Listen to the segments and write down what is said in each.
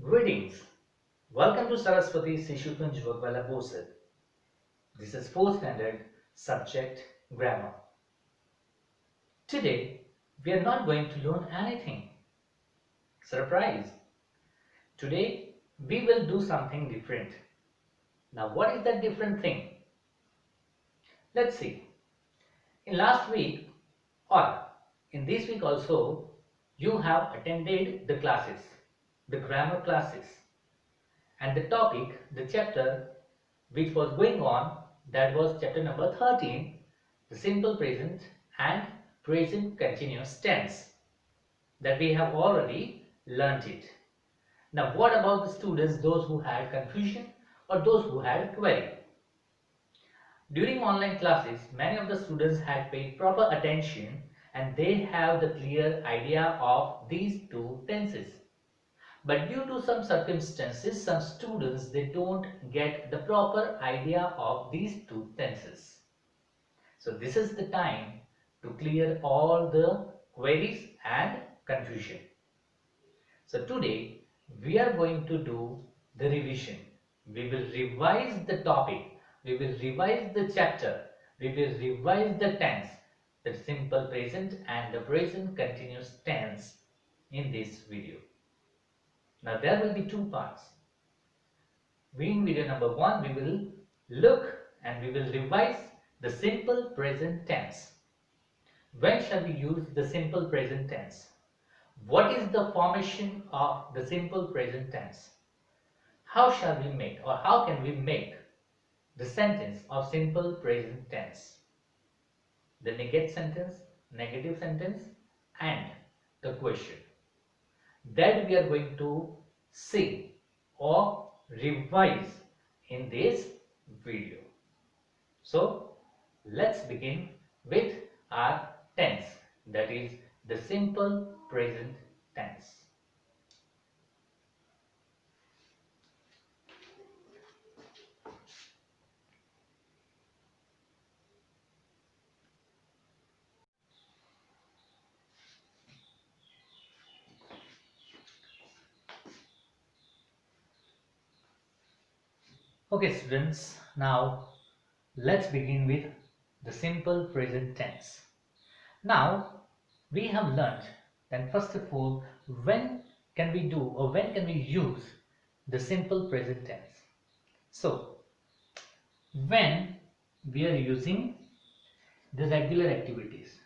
Greetings. Welcome to Saraswati Sishukunj Vagwala Bosed. This is 4th standard subject grammar. Today we are not going to learn anything. Surprise! Today we will do something different. Now what is that different thing? Let's see. In last week or in this week also you have attended the classes, the grammar classes. And the topic, the chapter which was going on, that was chapter number 13, the simple present and present continuous tense, that we have already learnt it. Now what about the students, those who had confusion or those who had query? During online classes, many of the students had paid proper attention and they have the clear idea of these two tenses. But due to some circumstances, some students, they don't get the proper idea of these two tenses. So this is the time to clear all the queries and confusion. So today we are going to do the revision. We will revise the topic, we will revise the chapter, we will revise the tense, the simple present and the present continuous tense in this video. Now there will be two parts. In video number 1 we will look and we will revise the simple present tense. When shall we use the simple present tense? What is the formation of the simple present tense? How shall we make or how can we make the sentence of simple present tense? The negative sentence and the question. That we are going to see or revise in this video. So let's begin with our tense, that is the simple present tense. Okay students, now let's begin with the simple present tense. Now we have learnt then first of all when can we do or when can we use the simple present tense. So when we are using the regular activities.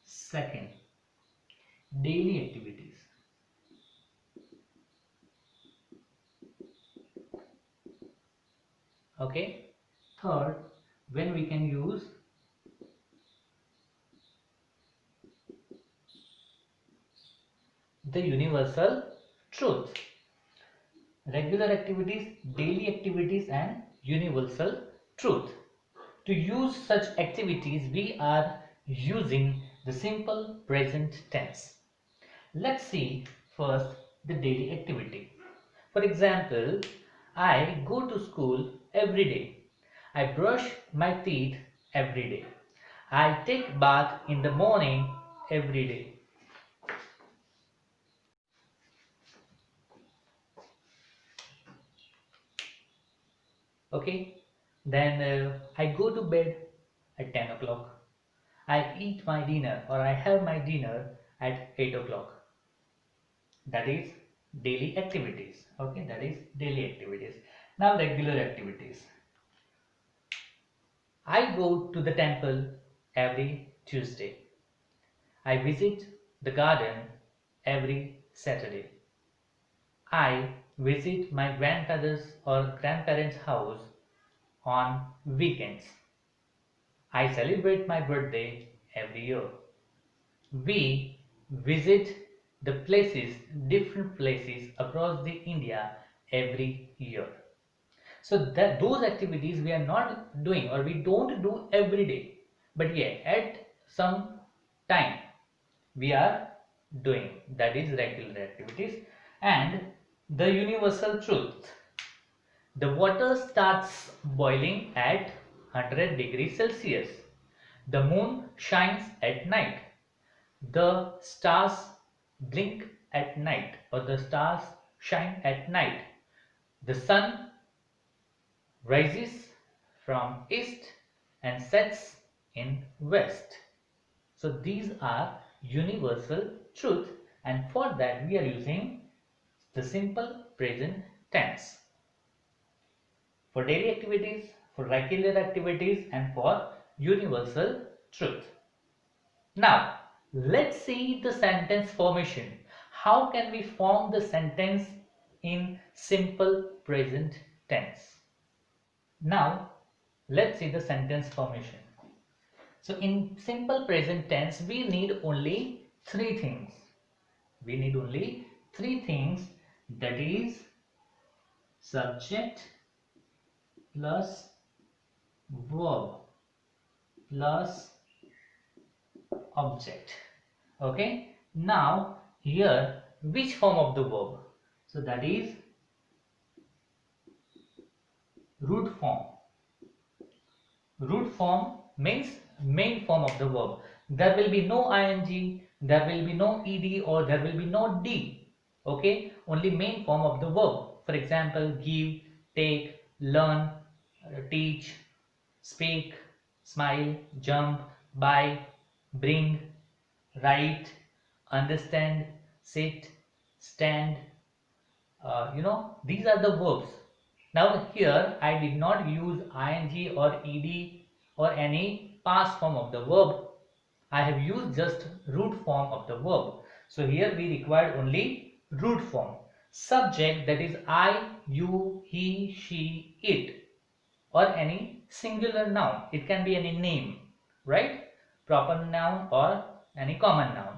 Second, daily activities. Okay. Third, when we can use the universal truth. Regular activities, daily activities and universal truth. To use such activities we are using the simple present tense. Let's see first the daily activity. For example, I go to school every day. I brush my teeth every day. I take bath in the morning every day. Okay, then I go to bed at 10 o'clock. I eat my dinner or I have my dinner at 8 o'clock. That is daily activities. Okay, that is daily activities. Now regular activities. I go to the temple every Tuesday. I visit the garden every Saturday. I visit my grandfather's or grandparents' house on weekends. I celebrate my birthday every year. We visit the places, different places across the India every year. So that those activities we are not doing or we don't do every day, but yeah, at some time we are doing, that is regular activities. And the universal truth, the water starts boiling at 100 degrees Celsius. The moon shines at night. The stars blink at night, or the stars shine at night. The sun rises from east and sets in west. So these are universal truth, and for that we are using the simple present tense for daily activities, for regular activities, and for universal truth. Now let's see the sentence formation. How can we form the sentence in simple present tense? Now let's see the sentence formation. So in simple present tense we need only three things. We need only three things, that is subject plus verb plus object. Okay, now here which form of the verb? So that is root form. Root form means main form of the verb. There will be no ing, there will be no ed, or there will be no d. Okay, only main form of the verb. For example, give, take, learn, teach, speak, smile, jump, buy, bring, write, understand, sit, stand. These are the verbs. Now here I did not use ing or ed or any past form of the verb. I have used just root form of the verb. So here we required only root form. Subject, that is I, you, he, she, it, or any singular noun. It can be any name, right? Proper noun or any common noun.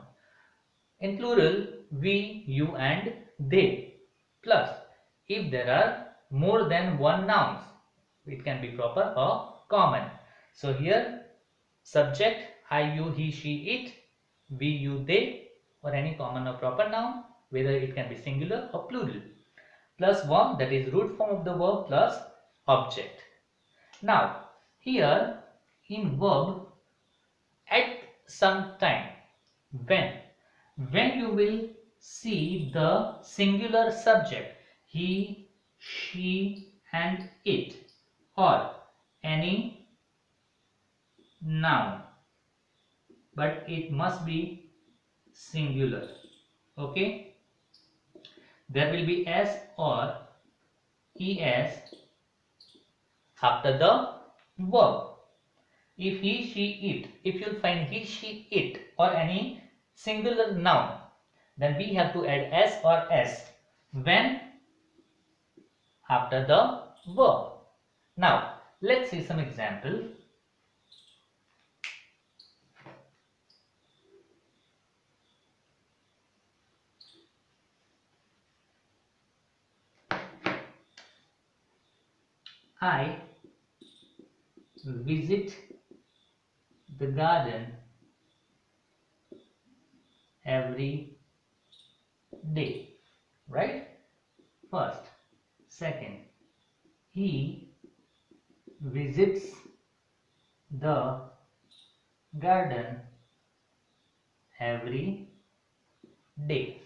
In plural, we, you, and they. Plus, if there are more than one nouns, it can be proper or common. So here subject I, you, he, she, it, we, you, they, or any common or proper noun, whether it can be singular or plural, plus verb, that is root form of the verb, plus object. Now here in verb, at some time, when you will see the singular subject he, she, and it, or any noun, but it must be singular. Okay, there will be s or es after the verb. If he, she, it, if you'll find he, she, it, or any singular noun, then we have to add s or s when after the verb. Now let's see some example. I visit the garden every day, right? First. Second, he visits the garden every day.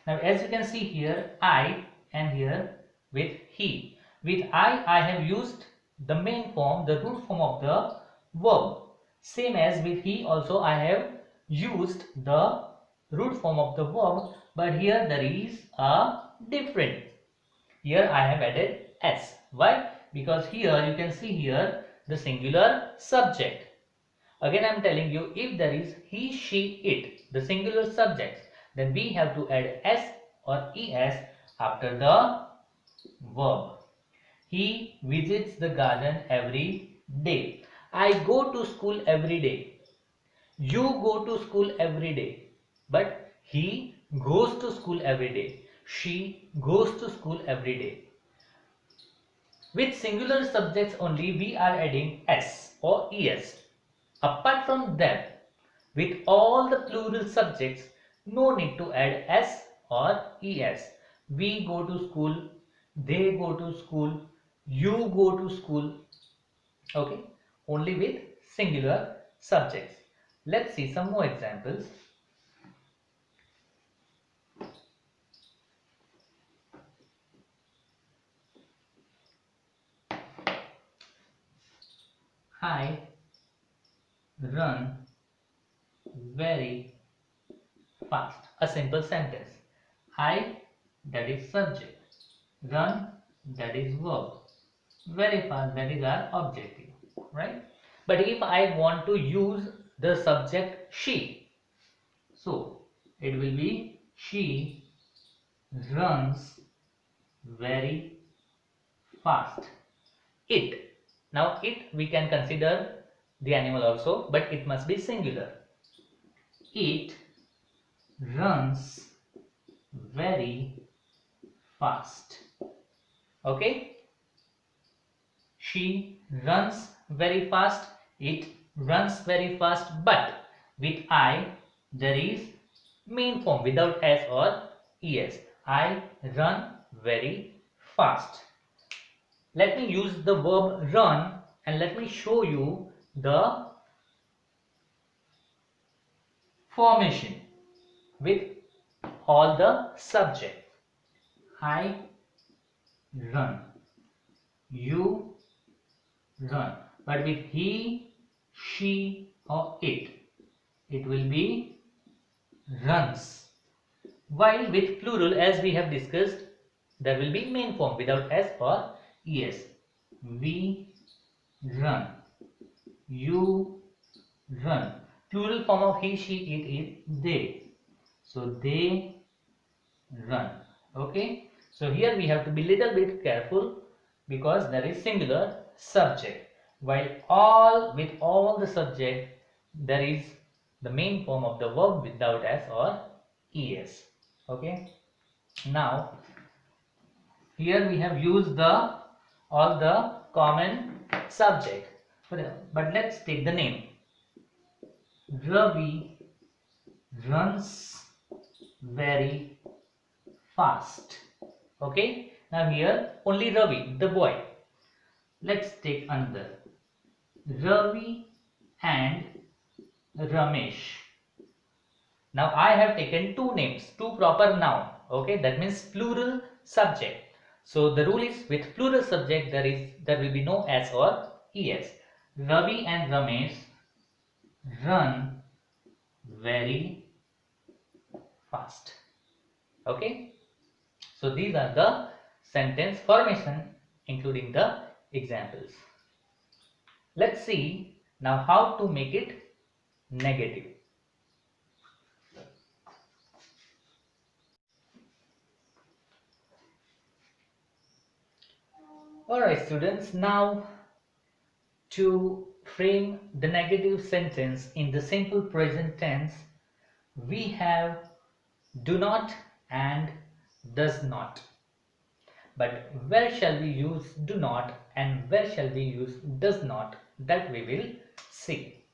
Now as you can see here, I, and here with he. With I have used the main form, the root form of the verb. Same as with he also I have used the root form of the verb, but here there is a difference. Here I have added s. Why? Because here you can see here the singular subject. Again I am telling you, if there is he, she, it, the singular subjects, then we have to add s or es after the verb. He visits the garden every day. I go to school every day. You go to school every day. But he goes to school every day. She goes to school every day. With singular subjects only we are adding s or es. Apart from that, with all the plural subjects, no need to add s or es. We go to school, they go to school, you go to school. Okay, only with singular subjects. Let's see some more examples. I run very fast. A simple sentence. I, that is subject. Run, that is verb. Very fast, that is our objective, right? But if I want to use the subject she, so it will be she runs very fast. It. Now it we can consider the animal also, but it must be singular. It runs very fast. Okay? She runs very fast. It runs very fast. But with I, there is main form without S or ES. I run very fast. Let me use the verb run and let me show you the formation with all the subject. I run. You run. But with he, she or it will be runs. While with plural, as we have discussed, there will be main form without S or ES. We run. You run. Plural form of he, she, it is they. So they run. Okay. So here we have to be little bit careful because there is singular subject. While with all the subject there is the main form of the verb without S or ES. Okay. Now here we have used all the common subject. But let's take the name. Ravi runs very fast. Okay. Now here only Ravi, the boy. Let's take another. Ravi and Ramesh. Now I have taken two names, two proper noun. Okay, that means plural subject. So the rule is with plural subject there will be no S or ES. Ravi and Ramesh run very fast. Okay. So these are the sentence formation including the examples. Let's see now how to make it negative. Alright students, now to frame the negative sentence in the simple present tense, we have do not and does not. But where shall we use do not and where shall we use does not, that we will see.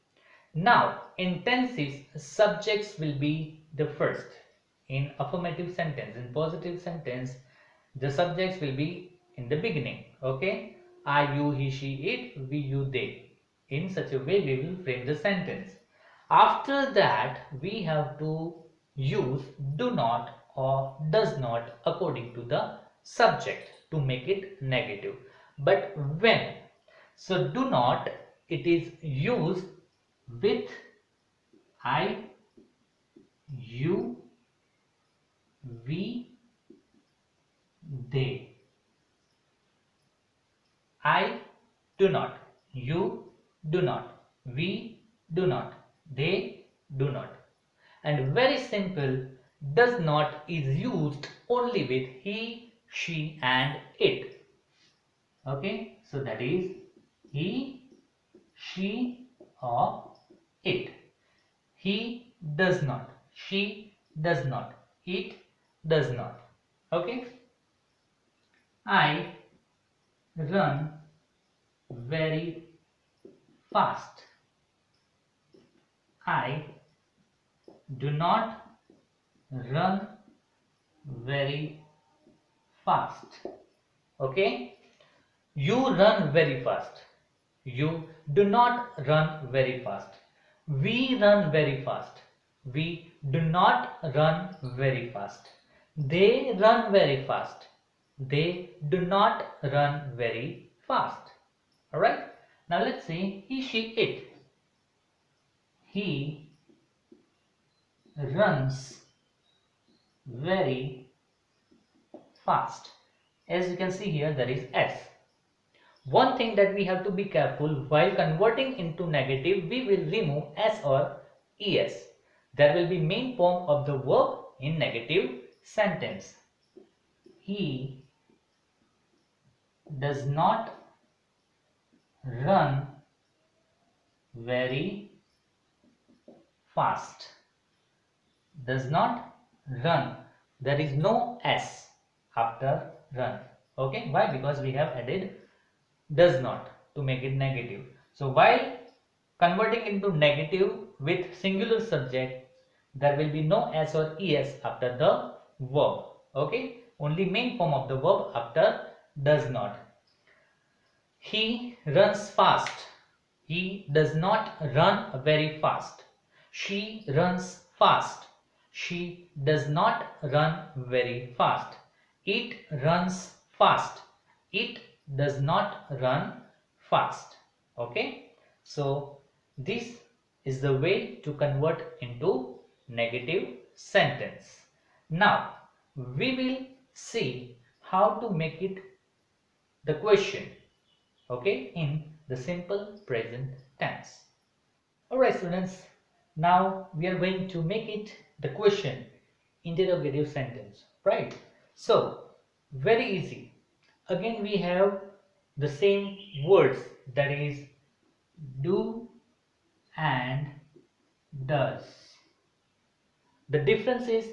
Now in tenses, subjects will be the first. In affirmative sentence, in positive sentence, the subjects will be in the beginning. Okay, I, you, he, she, it, we, you, they. In such a way we will frame the sentence. After that we have to use do not or does not according to the subject to make it negative. But when? So do not, it is used with I, you, we, they. I do not, you do not, we do not, they do not. And very simple, does not is used only with he, she and it. Okay, so that is he, she or it. He does not, she does not, it does not. Okay. I run very fast. I do not run very fast. Okay. You run very fast. You do not run very fast. We run very fast. We do not run very fast. They run very fast. They do not run very fast. Alright? Now let's see he, she, it. He runs very fast. As you can see here, there is S. One thing that we have to be careful while converting into negative, we will remove S or ES. There will be main form of the verb in negative sentence. He does not run very fast. Does not run. There is no S after run. Okay, why? Because we have added does not to make it negative. So while converting into negative with singular subject, there will be no S or ES after the verb. Okay, only main form of the verb after does not. He runs fast. He does not run very fast. She runs fast. She does not run very fast. It runs fast. It does not run fast. Okay, so this is the way to convert into negative sentence. Now we will see how to make it the question, okay, in the simple present tense. Alright students, now we are going to make it the question interrogative sentence, right? So very easy. Again we have the same words, that is do and does. The difference is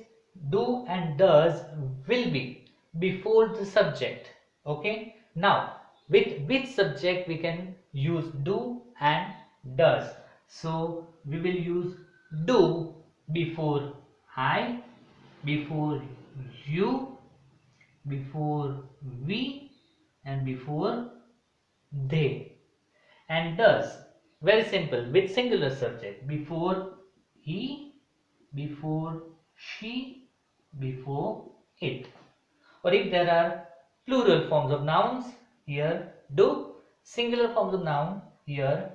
do and does will be before the subject. Okay, now with which subject we can use do and does? So we will use do before I, before you, before we, and before they. And does, very simple, with singular subject, before he, before she, before it. Or if there are plural forms of nouns, here do, singular forms of noun, here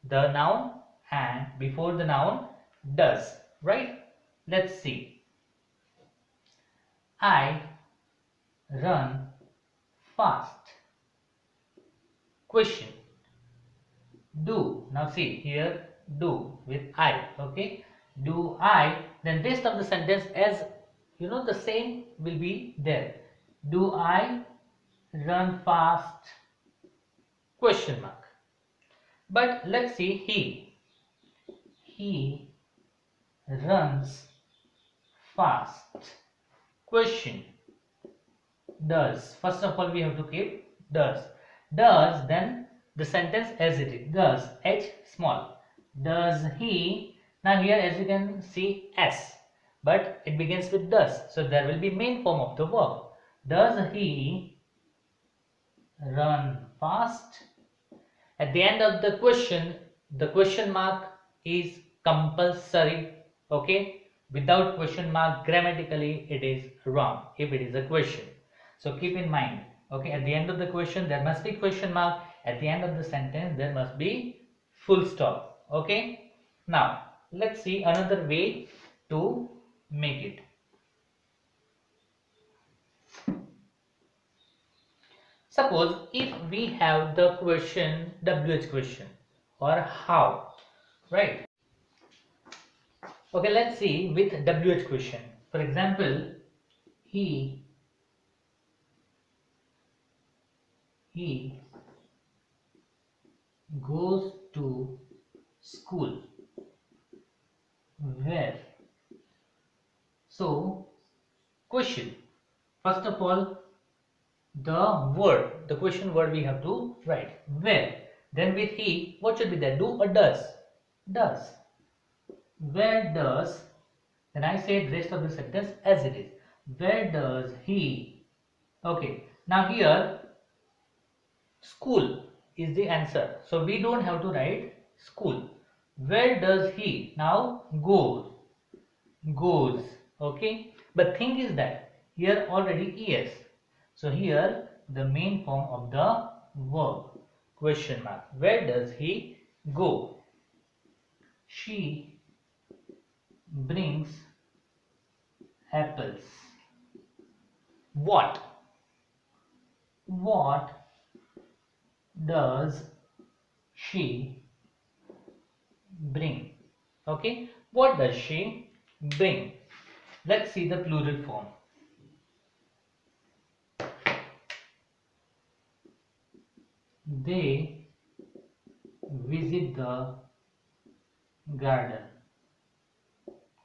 the noun, and before the noun does, right? Let's see. I run fast. Question. Do. Now see here do with I. Okay. Do I. Then rest of the sentence, as you know, the same will be there. Do I run fast? Question mark. But let's see he. He runs fast. Question. Does. First of all we have to keep does. Does, then the sentence as it is. Does, H small. Does he. Now here as you can see S, but it begins with does. So there will be main form of the verb. Does he run fast? At the end of the question mark is compulsory. Okay, without question mark grammatically it is wrong if it is a question. So keep in mind, okay, at the end of the question there must be question mark, at the end of the sentence there must be full stop. Okay, now let's see another way to make it. Suppose if we have the question WH question or how, right? Okay, let's see with WH question. For example, he goes to school. Where? So question, first of all the question word we have to write where. Then with he, what should be there? Do or does? Does. Where does? Then I said rest of the sentence as it is. Where does he? Okay, now here school is the answer, so we don't have to write school. Where does he now goes? Okay, but thing is that here already es. So here the main form of the verb, question mark. Where does he go? She brings apples. What? What does she bring? Okay, what does she bring? Let's see the plural form. They visit the garden.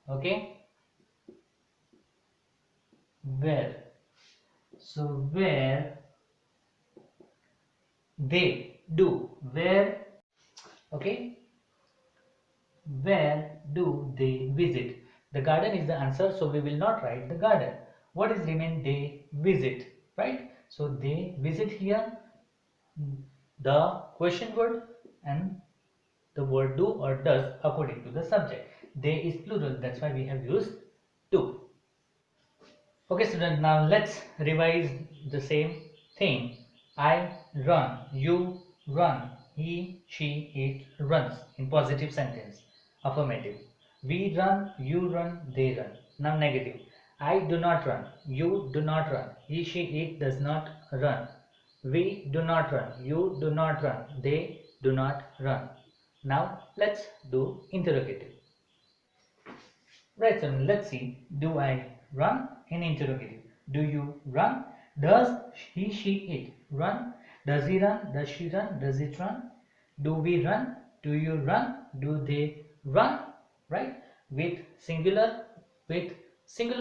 Okay, where? So where they do, where, okay, where do they visit? The garden is the answer, so we will not write the garden. What is remain? They visit, right? So they visit here, the question word and the word do or does according to the subject. They is plural, that's why we have used do. Okay student, now let's revise the same thing. I run, you run, he, she, it runs in positive sentence. Affirmative. We run, you run, they run. Now negative. I do not run, you do not run, he, she, it does not run. We do not run, you do not run, they do not run. Now let's do interrogative. Right, so let's see. Do I run? In interrogative. Do you run? Does he, she, it run? Does he run? Does she run? Does it run? Do we run? Do you run? Do they run? Right? With singular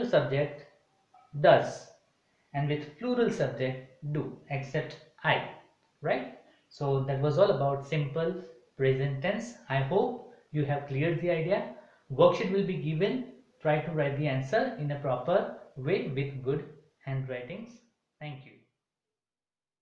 subject, does, and with plural subject, do, except I. Right? So that was all about simple present tense. I hope you have cleared the idea. Worksheet will be given. Try to write the answer in a proper way with good handwritings. Thank you.